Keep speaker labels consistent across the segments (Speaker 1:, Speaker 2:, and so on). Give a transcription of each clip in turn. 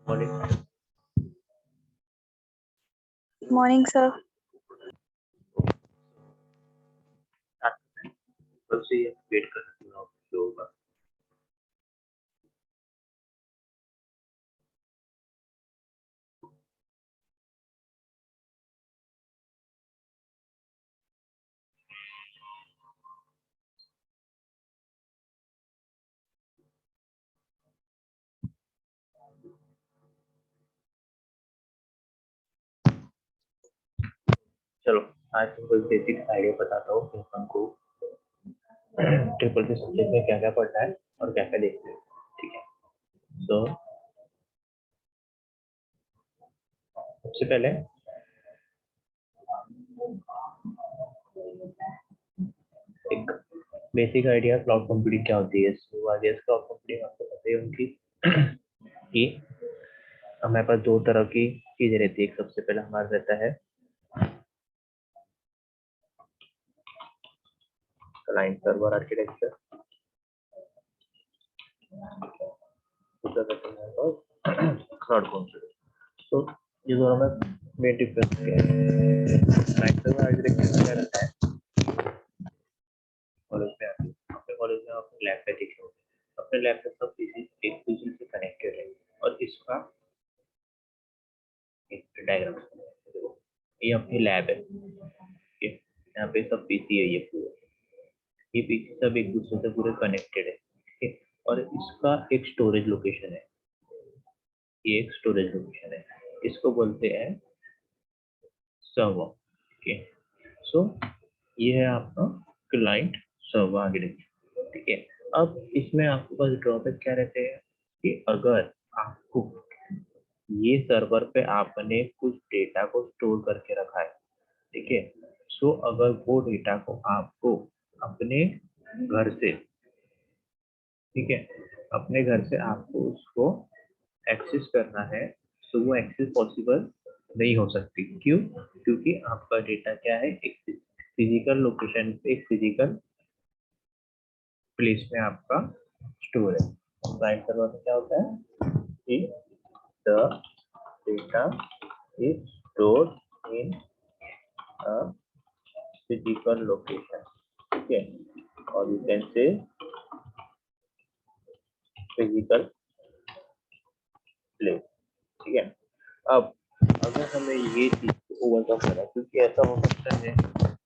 Speaker 1: Morning.
Speaker 2: Morning, sir.
Speaker 1: कल से ये वेट करना पूरा जो होगा। चलो आज तुमको बेसिक आइडिया बताता हूँ कि अपन को ट्रिपल सी सब्जेक्ट में क्या क्या पढ़ना है और क्या क्या देखना है। ठीक है, तो सबसे पहले एक बेसिक आइडिया क्लाउड कंप्यूटिंग क्या होती है। क्लाउड कंप्यूटिंग आपको पता ही होगी कि हमारे पास दो तरह की चीजें रहती है। एक सबसे पहले हमारा रहता है क्लाइंट सर्वर आर्किटेक्चर, दूसरा रहता है क्लाउड कंप्यूटिंग। तो ये दोनों में मेन डिफरेंस क्या है। क्लाइंट सर्वर आर्किटेक्चर क्या रहता है, कॉलेज में आते हैं अपने कॉलेज में अपने लैब पे देखे होंगे, अपने लैब पे सब चीजें एक दूसरे से कनेक्टेड है। और इसका एक डायग्राम देखो, ये अपनी लैब है। ठीक है, यहाँ पे सब पीसी है, ये पूरे ये पीसी सब एक दूसरे से पूरे कनेक्टेड है। ठीक है, और इसका एक स्टोरेज लोकेशन है। ये एक स्टोरेज लोकेशन है, इसको बोलते हैं सर्वर। ठीक है, सो ये है आपका क्लाइंट सर्वर आर्किटेक्चर। ठीक है, अब इसमें आपके पास ड्रॉबैक क्या रहते हैं कि अगर आपको ये सर्वर पे आपने कुछ डेटा को स्टोर करके रखा है, ठीक है, सो अगर वो डेटा को आपको अपने घर से, ठीक है, अपने घर से आपको उसको एक्सेस करना है, तो वो एक्सेस पॉसिबल नहीं हो सकती। क्यों? क्योंकि आपका डेटा क्या है, एक फिजिकल लोकेशन पे, एक फिजिकल प्लेस में आपका स्टोर है। क्लाइंट सर्वर में क्या होता है कि the data is stored in a physical location. ठीक है, और you can say physical place. ठीक है, अब अगर हमें ये चीज ओवरकम करना है, क्योंकि ऐसा हो सकता है,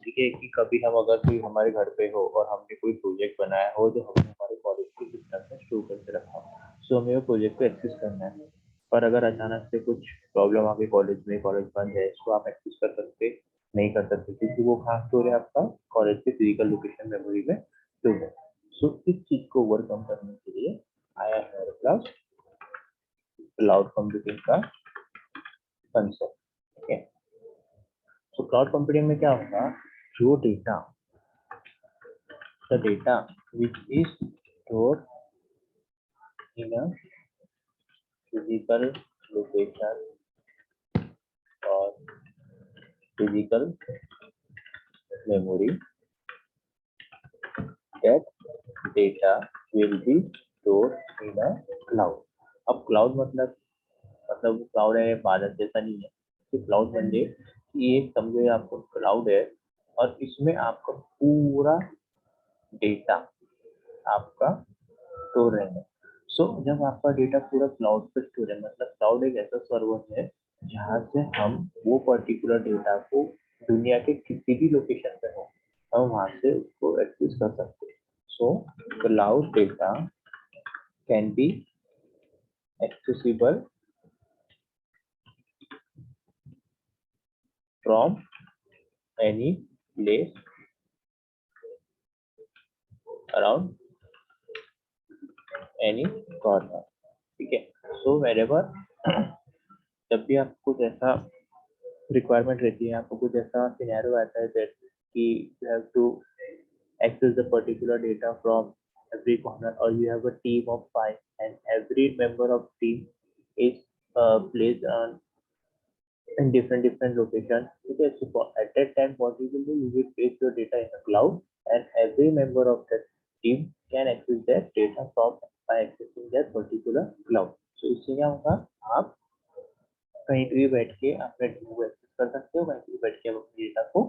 Speaker 1: ठीक है, कि कभी हम अगर कोई हमारे घर पे हो और हमने कोई प्रोजेक्ट बनाया हो जो हमने हमारे कॉलेज के सिस्टम में स्टोर करके रखा हो, सो हमें वो प्रोजेक्ट को एक्सेस करना है। पर अगर अचानक से कुछ प्रॉब्लम आ गई कॉलेज में, कॉलेज बंद है, इसको आप एक्सेस कर सकते नहीं कर सकते, क्योंकि वो कहाँ स्टोर है, आपका कॉलेज के फिजिकल लोकेशन मेमोरी में स्टोर है। सो इस चीज को ओवरकम करने के लिए आया है हमारे पास क्लाउड कंप्यूटिंग का कंसेप्ट। ठीक है, तो क्लाउड कंप्यूटिंग में क्या होगा, जो data, the data which is stored in a physical location or physical memory, that data will be stored in a cloud. अब क्लाउड मतलब क्लाउड है, बादल जैसा नहीं है कि क्लाउड म्हणजे ये समझो आपको क्लाउड है और इसमें आपका पूरा डेटा आपका स्टोर रहेगा। सो जब आपका डेटा पूरा क्लाउड पे स्टोर है, मतलब क्लाउड एक ऐसा सर्वर है जहाँ से हम वो पर्टिकुलर डेटा को दुनिया के किसी भी लोकेशन पे हो, हम वहाँ से उसको एक्सेस कर सकते हैं। So cloud data can be accessible from any place around any corner. ठीक है, सो वेरेवर जब भी आपको कुछ ऐसा रिक्वायरमेंट रहती है, आपको कुछ ऐसा सिनेरियो आता है दैट कि you have to access the particular data from every corner, or you have a team of 5 and every member of team is placed on in different locations. Okay, so at that time what you will do, you will place your data in a cloud and every member of that team can access that data from by accessing that particular cloud. So इससे क्या होगा, आप कहीं पे भी बैठ के अपने डेटा को एक्सेस कर सकते हो, कहीं पे भी बैठ के आप अपने डेटा को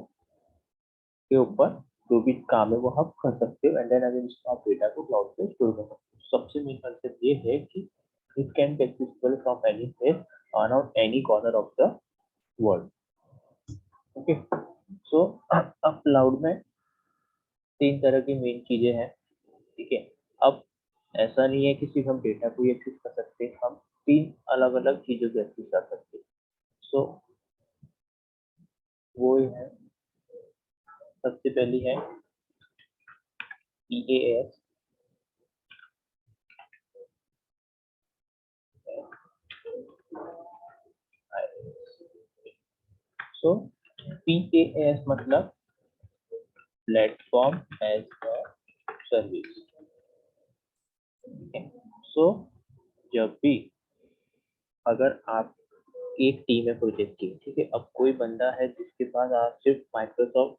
Speaker 1: के ऊपर जो भी काम है वो आप कर सकते हो, एंड देन अगेन उसको आप डेटा को क्लाउड पे स्टोर कर सकते हो। सबसे मेन कंसेप्ट ये है कि it can be accessible from any place on any corner of the world. Okay, so अब क्लाउड में तीन तरह की मेन चीजें हैं, ठीक है। अब ऐसा नहीं है कि सिर्फ हम डेटा को ही एक्सेस कर सकते हैं, हम तीन अलग अलग चीजों को एक्सेस कर सकते हैं। सो वो ही है, सबसे पहली है EAS, सो PaaS मतलब प्लेटफॉर्म एज अ सर्विस। सो जब भी अगर आप एक टीम है प्रोजेक्ट की, ठीक है, अब कोई बंदा है जिसके पास आप सिर्फ माइक्रोसॉफ्ट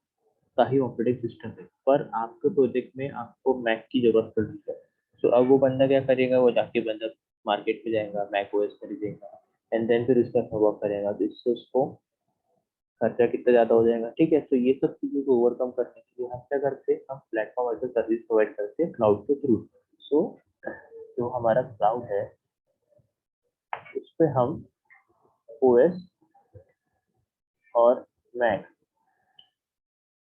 Speaker 1: का ही ऑपरेटिंग सिस्टम है, पर आपके प्रोजेक्ट में आपको मैक की जरूरत पड़ रही है। तो अब वो बंदा क्या करेगा, वो जाके बंदा मार्केट में जाएगा, मैक ओएस खरीदेगा, एंड देन फिर उसका वर्क करेगा, तो इससे उसको खर्चा कितना ज्यादा हो जाएगा, ठीक है। तो ये सब चीजों को ओवरकम करने के लिए हम क्या करते हैं, हम platform as a service provide करते हैं क्लाउड के थ्रू। सो जो हमारा क्लाउड है उस पे हम ओएस और मैक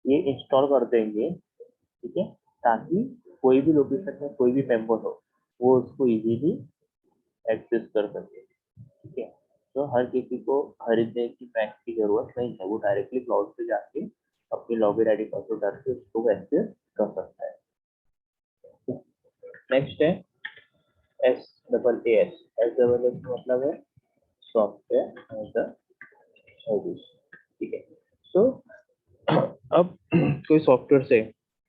Speaker 1: ये इंस्टॉल कर देंगे, ठीक है, ताकि कोई भी लोकेशन में कोई भी मेंबर हो वो उसको इजीली एक्सेस कर सके, ठीक है। तो हर किसी को खरीदने की मैक की जरूरत नहीं है, वो डायरेक्टली क्लाउड पे जाके अपनी लॉगिन आईडी पासवर्ड डाल के उसको एक्सेस कर सकता है। नेक्स्ट है SaaS। SaaS मतलब है सॉफ्टवेयर एज अ सर्विस, ठीक है। तो अब कोई सॉफ्टवेयर से,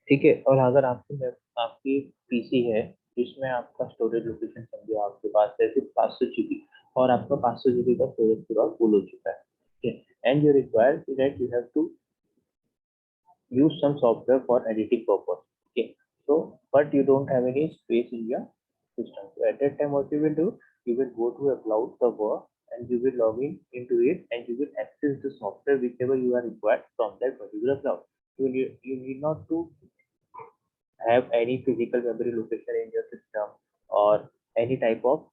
Speaker 1: ठीक है, और अगर आपकी पीसी है जिसमें आपका स्टोरेज लोकेशन समझो आपके पास है सिर्फ 500 GB, और आपका 500 GB का स्टोरेज पूरा फुल हो चुका है, ठीक है, and you require that you have to use some software for editing purpose, okay, so but you don't have any space in your system. So at that time what you will do, you will go to a cloud server and you will log in into it, and you will access the software whichever you are required from that particular cloud. You need not to have any physical memory location in your system or any type of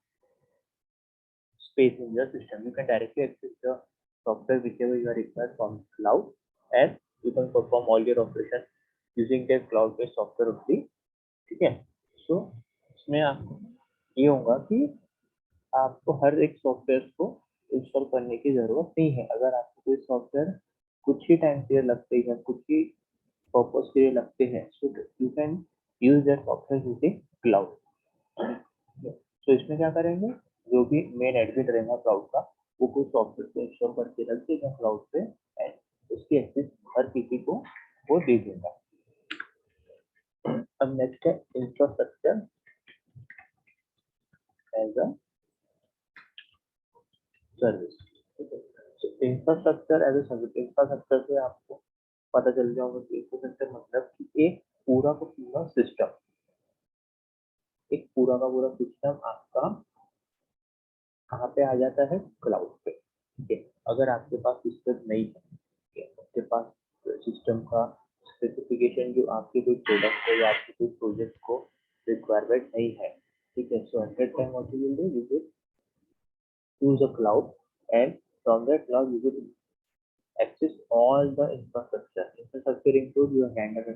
Speaker 1: space in your system. You can directly access the software whichever you are required from cloud, and you can perform all your operations using the cloud based software only, ठीक है। सो इसमें आपको ये होगा कि आपको हर एक software को इंस्टॉल करने की जरूरत नहीं है। अगर आपको कोई सॉफ्टवेयर कुछ ही टाइम के लिए लगते हैं, कुछ ही पर्पज के लिए लगते हैं, so you can use that software using cloud. तो इसमें क्या करेंगे, जो भी मेन एडमिन रहेगा क्लाउड का, वो कोई सॉफ्टवेयर को इंस्टॉल करके रख देगा क्लाउड पे, एंड उसकी एक्सेस हर किसी को वो दे देगा। अब नेक्स्ट है infrastructure as a service. Infrastructure as a service, infrastructure से आपको पता चल जाएगा कि इंफ्रास्ट्रक्चर मतलब कि एक पूरा का पूरा सिस्टम, एक पूरा का पूरा सिस्टम आपका कहाँ पे आ जाता है, क्लाउड पे, ठीक है। अगर आपके पास सिस्टम नहीं है, ठीक है, आपके पास सिस्टम का स्पेसिफिकेशन जो आपके कोई प्रोडक्ट को या आपके कोई प्रोजेक्ट को रिक्वायरमेंट नहीं है, ठीक है, so at that time what you will do, you will use a cloud, and from that cloud you will access all the infrastructure. Infrastructure include your handler,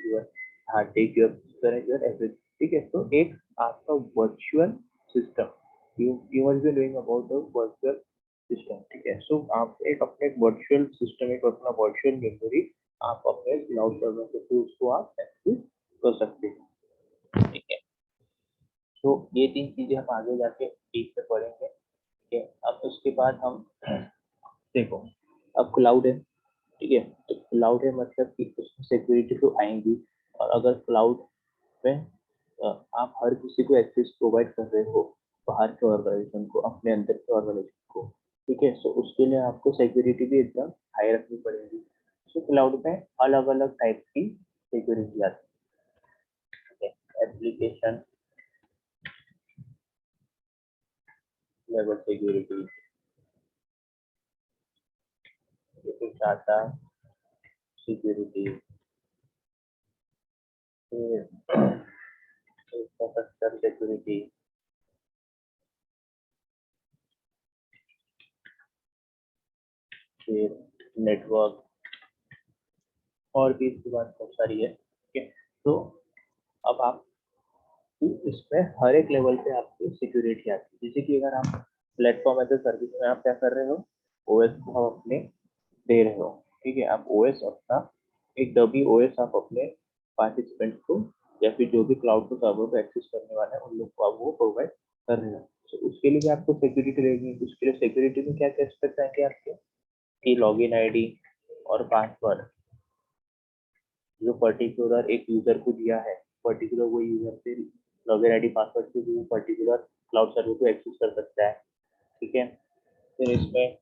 Speaker 1: your hard disk, your storage, your everything, ठीक है। तो एक आपका virtual system, you must be knowing about the virtual system, ठीक है। सो आप एक अपने वर्चुअल सिस्टम, एक अपना वर्चुअल मेमोरी आप अपने क्लाउड सर्वर के थ्रू उसको आप एक्सेस कर सकते हैं, ठीक है। तो ये तीन चीजें हम आगे जाके डीप में पढ़ेंगे, ठीक है। अब उसके बाद हम देखो, अब क्लाउड है, ठीक है, तो क्लाउड है मतलब कि उसमें सिक्योरिटी तो आएंगी, और अगर क्लाउड में आप हर किसी को एक्सेस प्रोवाइड कर रहे हो, बाहर के ऑर्गेनाइजेशन को, अपने अंदर के ऑर्गेनाइजेशन को, ठीक है, सो उसके लिए आपको सिक्योरिटी भी एकदम हाई रखनी पड़ेगी। सो क्लाउड में अलग अलग टाइप की सिक्योरिटी आती है, एप्लीकेशन लेवल सिक्योरिटी, फिर डाटा सिक्योरिटी, फिर इंफ्रास्ट्रक्चर सिक्योरिटी, फिर नेटवर्क, और भी इसके बाद बहुत सारी है। ठीक है, तो अब आप इसमें हर एक लेवल पे आपको सिक्योरिटी आती है। जैसे कि अगर आप प्लेटफॉर्म एज ए सर्विस में आप क्या कर रहे हो, ओएस को आप अपने दे रहे हो। ठीक है, आप ओएस अपना एक डमी ओएस आप अपने पार्टिसिपेंट को या फिर जो भी क्लाउड को सर्वर को एक्सेस करने वाला है उन लोग को आप वो प्रोवाइड कर रहे हो। तो उसके लिए भी आपको सिक्योरिटी रहेगी। उसके लिए सिक्योरिटी में क्या क्या एस्पेक्ट आएंगे आपके, कि लॉगिन आईडी और पासवर्ड जो पर्टिकुलर एक यूजर को दिया है, पर्टिकुलर वो यूजर से लॉगिन आईडी पासवर्ड से वो पर्टिकुलर क्लाउड सर्वर को एक्सेस कर सकता है। ठीक है, फिर इसमें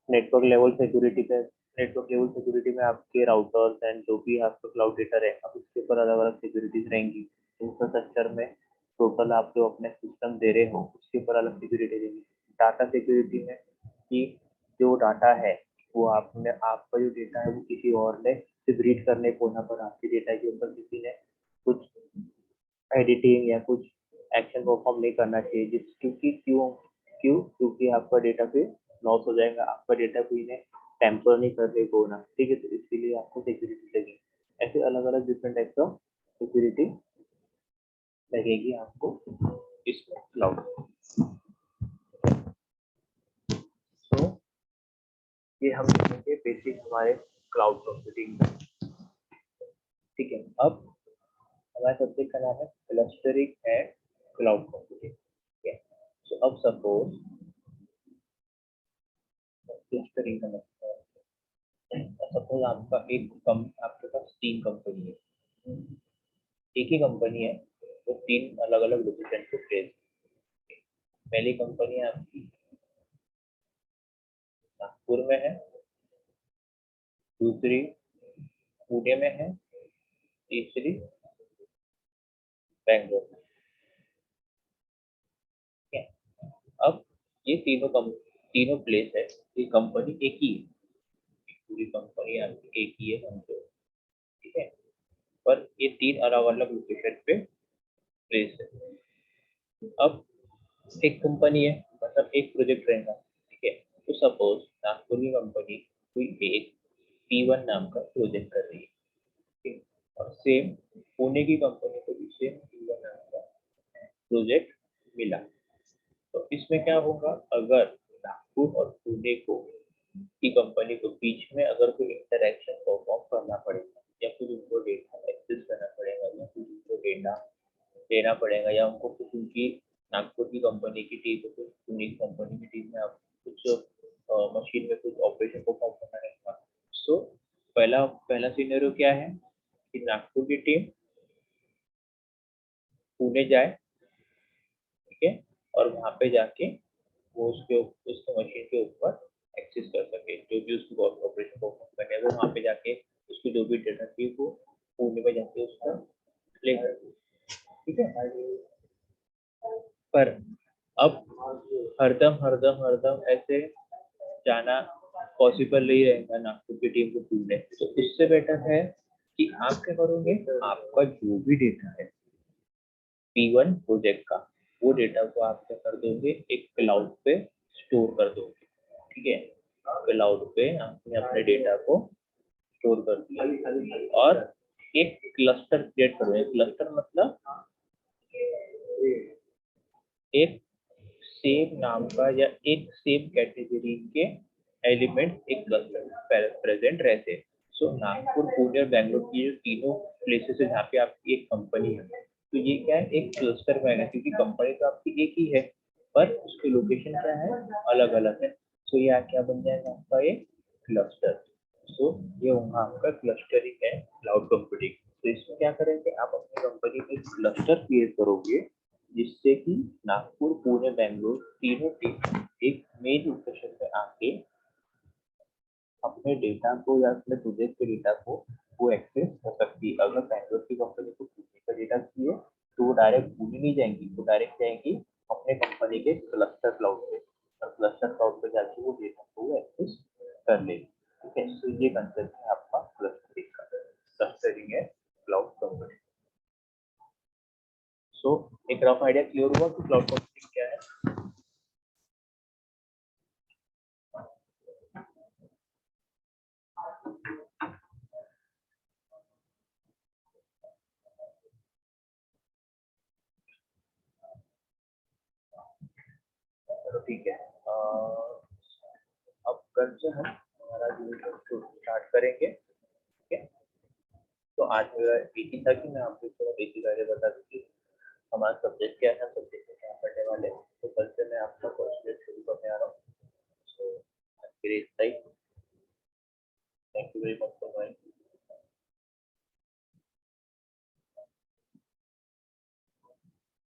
Speaker 1: नेटवर्क लेवल सिक्योरिटी पे, नेटवर्क लेवल सिक्योरिटी में आपके राउटर्स एंड जो भी आपका क्लाउड डेटा रहेगा उसके ऊपर अलग अलग सिक्योरिटीज रहेंगी। इंफ्रास्ट्रक्चर में टोटल आप जो अपने सिस्टम दे रहे हो उसके ऊपर अलग सिक्योरिटी रहेगी। डाटा सिक्योरिटी में कि जो डाटा है वो आपने, आपका जो डेटा है वो किसी और ने सिर्फ रीड करने को ना, पर आपके डेटा के ऊपर किसी ने कुछ एडिटिंग या कुछ एक्शन परफॉर्म नहीं करना चाहिए, जिस क्योंकि क्यों क्यों क्योंकि आपका डेटा फिर लॉस हो जाएगा, आपका डेटा कोई ने टेम्पर नहीं करने को ना। ठीक है, तो इसके लिए आपको सिक्योरिटी लगेगी। ऐसे अलग अलग डिफरेंट टाइप्स ऑफ सिक्योरिटी लगेगी आपको इसमें क्लाउड। तो ये हम देखेंगे बेसिक हमारे क्लाउड कंप्यूटिंग। ठीक है, अब हमारे सब्जेक्ट का नाम है क्लस्टरिंग एंड क्लाउड कंप्यूटिंग। ठीक है, तो अब सपोज क्लस्टरिंग का मतलब, सपोज आपका आपके पास 3 कंपनी है, एक ही कंपनी है, वो 3 अलग अलग लोकेशन पे प्लेस। पहली कंपनी आपकी नागपुर में है, दूसरी पुणे में है, तीसरी बेंगलोर में। ठीक है, अब ये तीनों प्लेस है, ये कंपनी एक ही है, पूरी कंपनी आपकी एक ही है समझो। ठीक है, पर ये 3 अलग अलग लोकेशन पे प्लेस है। अब एक कंपनी है, मतलब एक प्रोजेक्ट रहेगा। ठीक है, तो सपोज नागपुर की कंपनी कोई एक P1 नाम का प्रोजेक्ट कर रही है। ठीक है, और सेम पुणे की कंपनी को भी सेम P1 नाम का प्रोजेक्ट मिला। तो इसमें क्या होगा, अगर नागपुर और पुणे को की कंपनी को बीच में अगर कोई इंटरेक्शन परफॉर्म करना पड़ेगा, या फिर उनको डेटा एक्सेस करना पड़ेगा, या फिर उनको डेटा देना पड़ेगा, या उनको कुछ उनकी नागपुर की कंपनी की टीम को पुणे की कंपनी की टीम में आप कुछ मशीन में कुछ ऑपरेशन परफॉर्म करना रहेगा। सो पहला पहला सिनेरियो क्या है कि नागपुर की टीम पुणे जाए। ठीक है, और वहां पे जाके वो उसके मशीन के ऊपर एक्सेस कर सके, जो भी उसको ऑपरेशन परफॉर्म करने है वो वहां पे जाके उसकी जो भी डेटा थी वो पुणे में जाके उसका प्ले कर दे। ठीक है, पर अब हरदम ऐसे जाना पॉसिबल नहीं रहेगा नागपुर की टीम को पुणे। तो इससे बेटर है कि आप क्या करोगे, आपका जो भी डेटा है P1 प्रोजेक्ट का, वो डेटा को आप क्या कर दोगे, एक क्लाउड पे स्टोर कर दोगे। ठीक है, क्लाउड पे आपने अपने डेटा को स्टोर कर दिया और एक क्लस्टर क्रिएट करोगे। क्लस्टर मतलब एक सेम नाम का या एक सेम कैटेगरी के एलिमेंट एक क्लस्टर प्रेजेंट रहते हैं। सो नागपुर, पुणे और बैंगलोर की जो तीनों प्लेसेस है जहाँ पे आपकी एक कंपनी है, तो ये क्या है, एक क्लस्टर में है, क्योंकि कंपनी तो आपकी एक ही है पर उसकी लोकेशन क्या है, अलग अलग है। सो ये क्या बन जाएगा आपका एक क्लस्टर। सो ये होगा आपका क्लस्टरिंग है क्लाउड कंप्यूटिंग। तो इसमें क्या करेंगे, आप अपनी कंपनी में क्लस्टर क्रिएट करोगे जिससे कि नागपुर, पुणे, बेंगलोर तीनों टीम एक मेन लोकेशन पे आके अपने डेटा को या अपने प्रोजेक्ट के डेटा को वो एक्सेस कर सकती है। अगर बेंगलोर की कंपनी को पुणे का डेटा चाहिए तो वो डायरेक्ट पुणे नहीं जाएंगी, वो डायरेक्ट जाएंगी अपने कंपनी के क्लस्टर क्लाउड पे, और क्लस्टर क्लाउड पे जाके वो डेटा को एक्सेस एक रफ आइडिया क्लियर हुआ कि क्लाउड कंप्यूटिंग क्या है? चलो ठीक है। अब कल से हम हमारा स्टार्ट करेंगे, ठीक है? तो आज मेरा एक ही था कि मैं आपको थोड़ा बेसिक आइडिया बता दूं कि हमारा सब्जेक्ट क्या है, सब्जेक्ट में क्या पढ़ने वाले हैं। तो कल से मैं आपका फर्स्ट ईयर शुरू करने आ रहा हूँ। So great, right?